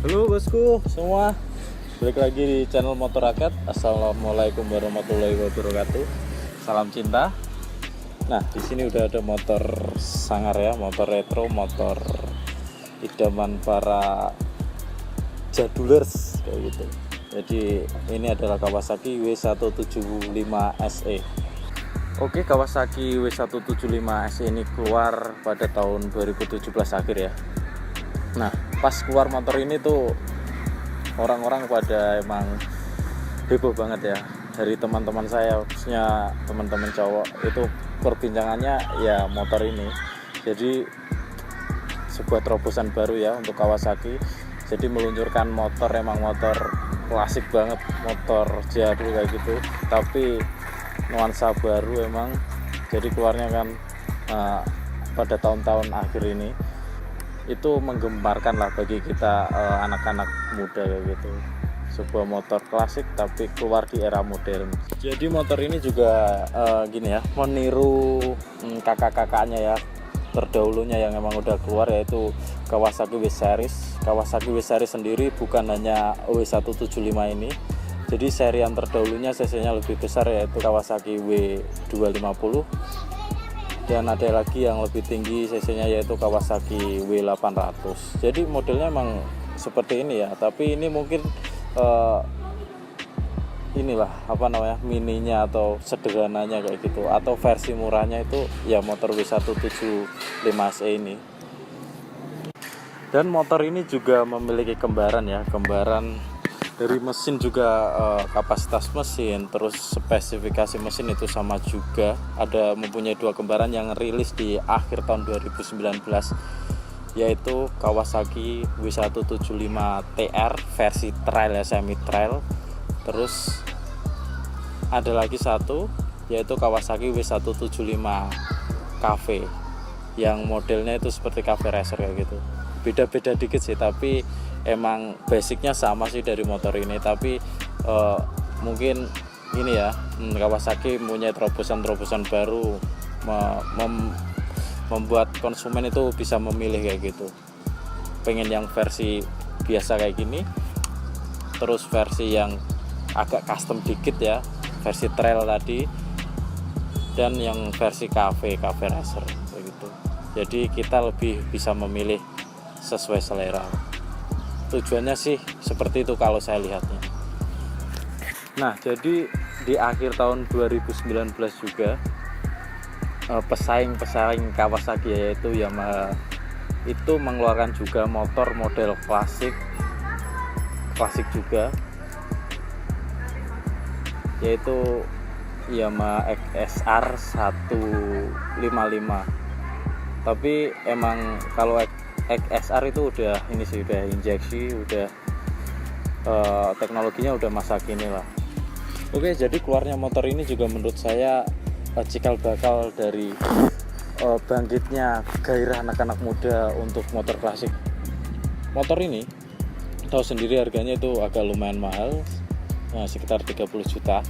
Halo bosku semua, balik lagi di channel Motor Rakyat. Assalamualaikum warahmatullahi wabarakatuh. Salam cinta. Nah, di sini udah ada motor sangar ya, motor retro, motor idaman para jadulers kayak gitu. Jadi ini adalah Kawasaki W175 SE. Oke, Kawasaki W175 SE ini keluar pada tahun 2017 akhir ya. Nah, pas keluar motor ini tuh orang-orang pada emang heboh banget ya. Dari teman-teman saya, khususnya teman-teman cowok, itu perbincangannya ya motor ini. Jadi sebuah terobosan baru ya untuk Kawasaki. Jadi meluncurkan motor, emang motor klasik banget, motor jadul kayak gitu, tapi nuansa baru emang. Jadi keluarnya kan pada tahun-tahun akhir ini itu menggemparkan lah bagi kita anak-anak muda kayak gitu. Sebuah motor klasik tapi keluar di era modern. Jadi motor ini juga gini ya, meniru kakak-kakaknya ya, terdahulunya yang emang udah keluar, yaitu Kawasaki W-Series. Kawasaki W-Series sendiri bukan hanya W175 ini. Jadi seri yang terdahulunya cc-nya lebih besar, yaitu Kawasaki W250. Dan ada lagi yang lebih tinggi cc-nya, yaitu Kawasaki W800. Jadi modelnya emang seperti ini ya, tapi ini mungkin inilah apa namanya, mininya atau sederhananya kayak gitu, atau versi murahnya itu ya motor W175 SE ini. Dan motor ini juga memiliki kembaran ya, kembaran dari mesin juga, kapasitas mesin, terus spesifikasi mesin itu sama juga. Ada mempunyai dua kembaran yang rilis di akhir tahun 2019, yaitu Kawasaki W175 TR versi trail ya, semi trail. Terus ada lagi satu, yaitu Kawasaki W175 Cafe yang modelnya itu seperti cafe racer kayak gitu. Beda-beda dikit sih, tapi emang basicnya sama sih dari motor ini. Tapi mungkin ini ya, Kawasaki punya terobosan-terobosan baru, membuat konsumen itu bisa memilih kayak gitu. Pengen yang versi biasa kayak gini, terus versi yang agak custom dikit ya, versi trail tadi, dan yang versi cafe racer kayak gitu. Jadi kita lebih bisa memilih sesuai selera. Tujuannya sih seperti itu kalau saya lihatnya. Nah, jadi di akhir tahun 2019 juga pesaing-pesaing Kawasaki, yaitu Yamaha, itu mengeluarkan juga motor model klasik juga, yaitu Yamaha XSR 155. Tapi emang kalau XSR itu udah ini sih, udah injeksi, udah teknologinya udah masa kini lah. Oke, jadi keluarnya motor ini juga menurut saya cikal bakal dari bangkitnya gairah anak-anak muda untuk motor klasik. Motor ini tahu sendiri harganya itu agak lumayan mahal, sekitar 30 juta.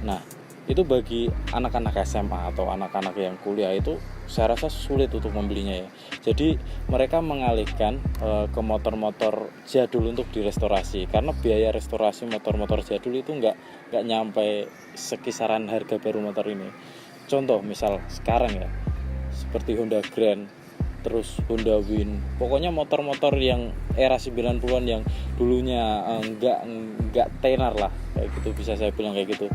Nah, itu bagi anak-anak SMA atau anak-anak yang kuliah itu saya rasa sulit untuk membelinya ya. Jadi mereka mengalihkan ke motor-motor jadul untuk direstorasi, karena biaya restorasi motor-motor jadul itu nggak nyampe sekisaran harga baru motor ini. Contoh misal sekarang ya, seperti Honda Grand, terus Honda Win, pokoknya motor-motor yang era 90-an yang dulunya nggak tenar lah kayak gitu, bisa saya bilang kayak gitu.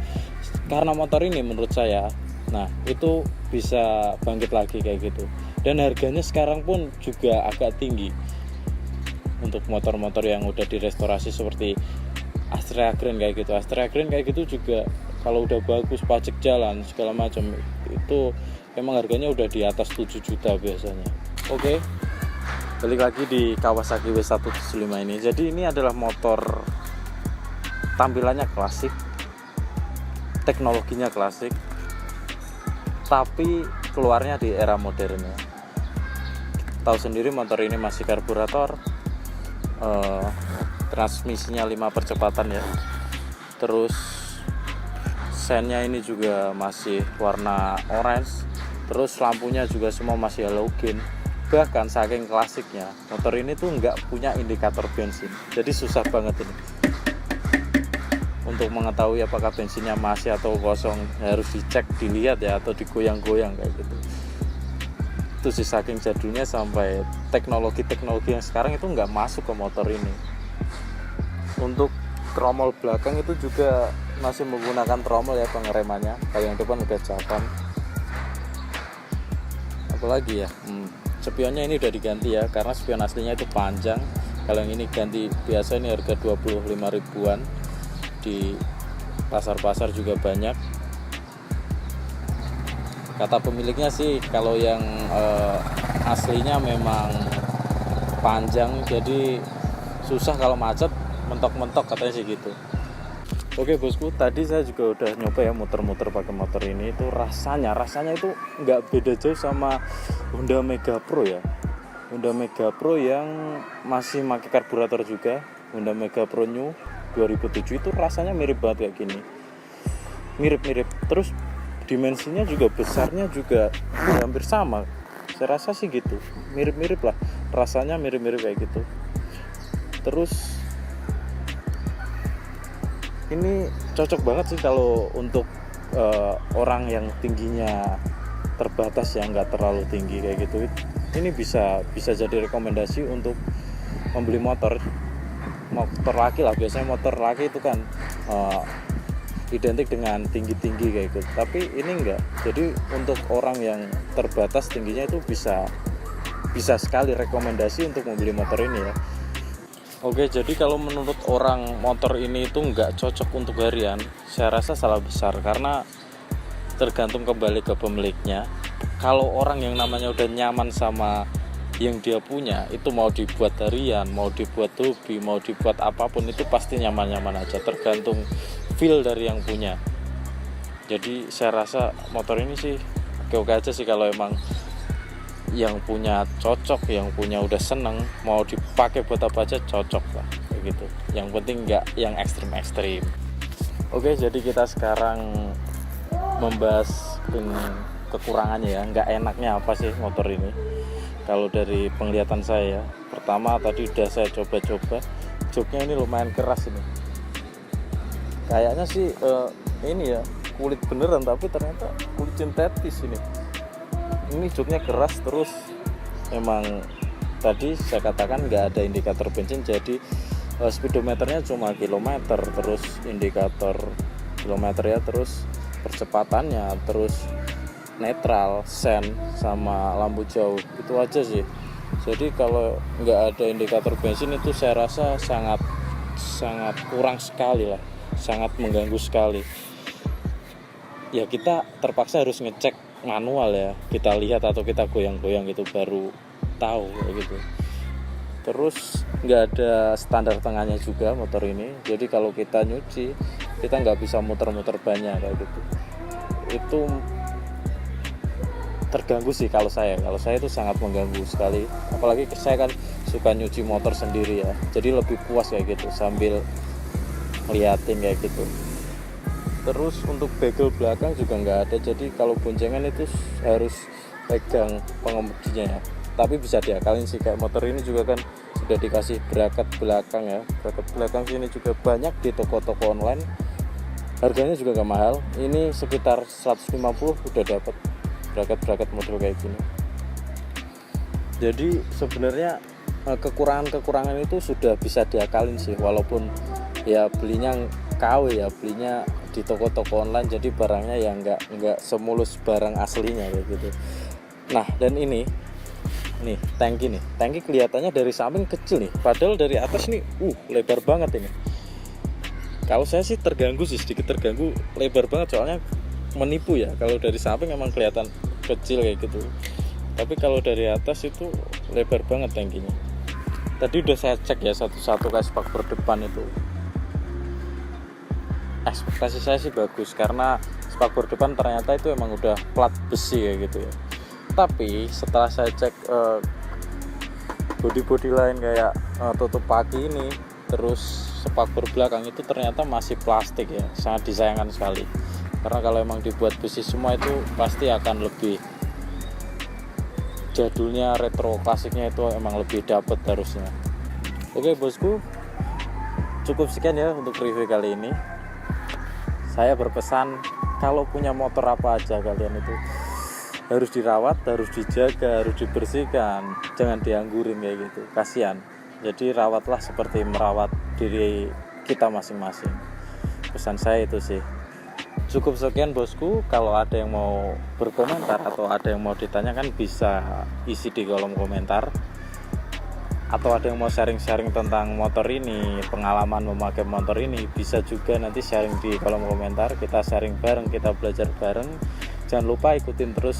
Karena motor ini menurut saya, nah itu bisa bangkit lagi kayak gitu. Dan harganya sekarang pun juga agak tinggi untuk motor-motor yang udah direstorasi seperti Astrea Grand kayak gitu. Astrea Grand kayak gitu juga kalau udah bagus, pajak jalan segala macam, itu emang harganya udah di atas 7 juta biasanya. Oke, balik lagi di Kawasaki W175 ini. Jadi ini adalah motor tampilannya klasik, teknologinya klasik, tapi keluarnya di era modern ya. Tahu sendiri motor ini masih karburator, transmisinya 5 percepatan ya. Terus sennya ini juga masih warna orange. Terus lampunya juga semua masih halogen. Bahkan saking klasiknya, motor ini tuh nggak punya indikator bensin. Jadi susah banget ini untuk mengetahui apakah bensinnya masih atau kosong. Harus dicek, dilihat ya, atau digoyang-goyang kayak gitu. Itu sih saking jadulnya, sampai teknologi-teknologi yang sekarang itu nggak masuk ke motor ini. Untuk tromol belakang itu juga masih menggunakan tromol ya pengeremannya. Kalau yang depan udah Japan. Apalagi ya, spionnya ini udah diganti ya, karena spion aslinya itu panjang. Kalau yang ini ganti biasa, ini harga 25 ribuan. Di pasar-pasar juga banyak. Kata pemiliknya sih kalau yang aslinya memang panjang, jadi susah kalau macet, mentok-mentok katanya sih gitu. Oke bosku, tadi saya juga udah nyoba ya muter-muter pakai motor ini. Itu rasanya itu nggak beda jauh sama Honda Mega Pro ya. Honda Mega Pro yang masih pakai karburator juga. Honda Mega Pro New 2007 itu rasanya mirip banget kayak gini. Mirip-mirip. Terus dimensinya juga, besarnya juga hampir sama. Saya rasa sih gitu. Mirip-mirip lah. Rasanya mirip-mirip kayak gitu. Terus ini cocok banget sih kalau untuk orang yang tingginya terbatas ya, nggak terlalu tinggi kayak gitu. Ini bisa jadi rekomendasi untuk membeli motor laki lah. Biasanya motor laki itu kan identik dengan tinggi-tinggi kayak gitu, tapi ini enggak. Jadi untuk orang yang terbatas tingginya itu bisa sekali rekomendasi untuk membeli motor ini ya. Oke, jadi kalau menurut orang motor ini itu nggak cocok untuk harian, saya rasa salah besar, karena tergantung kembali ke pemiliknya. Kalau orang yang namanya udah nyaman sama yang dia punya, itu mau dibuat harian, mau dibuat hobi, mau dibuat apapun, itu pasti nyaman-nyaman aja, tergantung feel dari yang punya. Jadi saya rasa motor ini sih oke-oke aja sih, kalau emang yang punya cocok, yang punya udah seneng, mau dipakai buat apa aja cocok lah kayak gitu. Yang penting nggak yang ekstrim-ekstrim. Oke, jadi kita sekarang membahas kekurangannya ya, nggak enaknya apa sih motor ini. Kalau dari penglihatan saya, pertama tadi udah saya coba-coba, joknya ini lumayan keras ini. Kayaknya sih ini ya kulit beneran, tapi ternyata kulit sintetis ini. Ini joknya keras. Terus memang tadi saya katakan nggak ada indikator bensin, jadi speedometernya cuma kilometer, terus indikator kilometer ya, terus percepatannya, terus netral, sen, sama lampu jauh, itu aja sih. Jadi kalau nggak ada indikator bensin itu saya rasa sangat kurang sekali lah, sangat mengganggu sekali. Ya kita terpaksa harus ngecek manual ya, kita lihat atau kita goyang-goyang gitu baru tahu gitu. Terus nggak ada standar tengahnya juga motor ini, jadi kalau kita nyuci kita nggak bisa muter-muter banyak kayak gitu. Itu terganggu sih kalau saya itu sangat mengganggu sekali. Apalagi saya kan suka nyuci motor sendiri ya, jadi lebih puas kayak gitu sambil ngeliatin kayak gitu. Terus untuk bagel belakang juga nggak ada, jadi kalau boncengan itu harus pegang pengemudinya ya. Tapi bisa diakalin sih, kayak motor ini juga kan sudah dikasih bracket belakang ya. Bracket belakang sini juga banyak di toko-toko online, harganya juga nggak mahal. Ini sekitar 150 udah dapat bracket model kayak gini. Jadi sebenarnya kekurangan itu sudah bisa diakalin sih, walaupun ya belinya KW ya, belinya di toko-toko online, jadi barangnya ya nggak semulus barang aslinya kayak gitu. Nah, dan ini nih tangki kelihatannya dari samping kecil nih, padahal dari atas nih lebar banget ini. Kalau saya sih sedikit terganggu, lebar banget, soalnya menipu ya. Kalau dari samping emang kelihatan kecil kayak gitu, tapi kalau dari atas itu lebar banget tangkinya. Tadi udah saya cek ya satu-satu kayak spakbor depan itu. Ekspektasi saya sih bagus, karena spakbor depan ternyata itu emang udah plat besi kayak gitu ya. Tapi setelah saya cek bodi lain kayak tutup paki ini, terus spakbor belakang itu ternyata masih plastik ya. Sangat disayangkan sekali, karena kalau emang dibuat besi semua itu pasti akan lebih jadulnya, retro klasiknya itu emang lebih dapet harusnya. Oke bosku, cukup sekian ya untuk review kali ini. Saya berpesan kalau punya motor apa aja kalian itu harus dirawat, harus dijaga, harus dibersihkan, jangan dianggurin kayak gitu, kasihan. Jadi rawatlah seperti merawat diri kita masing-masing. Pesan saya itu sih. Cukup sekian bosku. Kalau ada yang mau berkomentar atau ada yang mau ditanyakan bisa isi di kolom komentar, atau ada yang mau sharing-sharing tentang motor ini, pengalaman memakai motor ini, bisa juga nanti sharing di kolom komentar. Kita sharing bareng, kita belajar bareng. Jangan lupa ikutin terus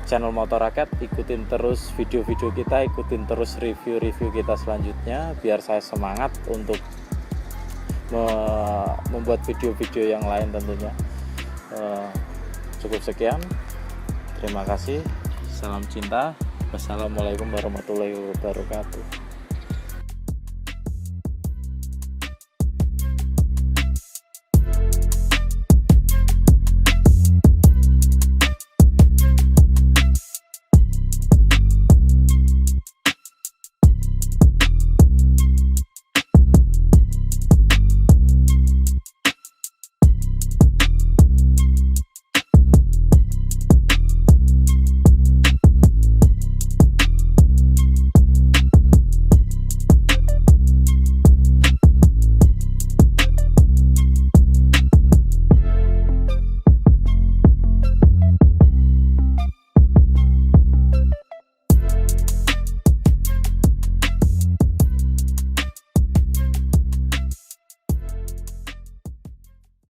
channel Motor Rakyat, ikutin terus video-video kita, ikutin terus review-review kita selanjutnya, biar saya semangat untuk membuat video-video yang lain tentunya. Cukup sekian, terima kasih, salam cinta, wassalamualaikum warahmatullahi wabarakatuh.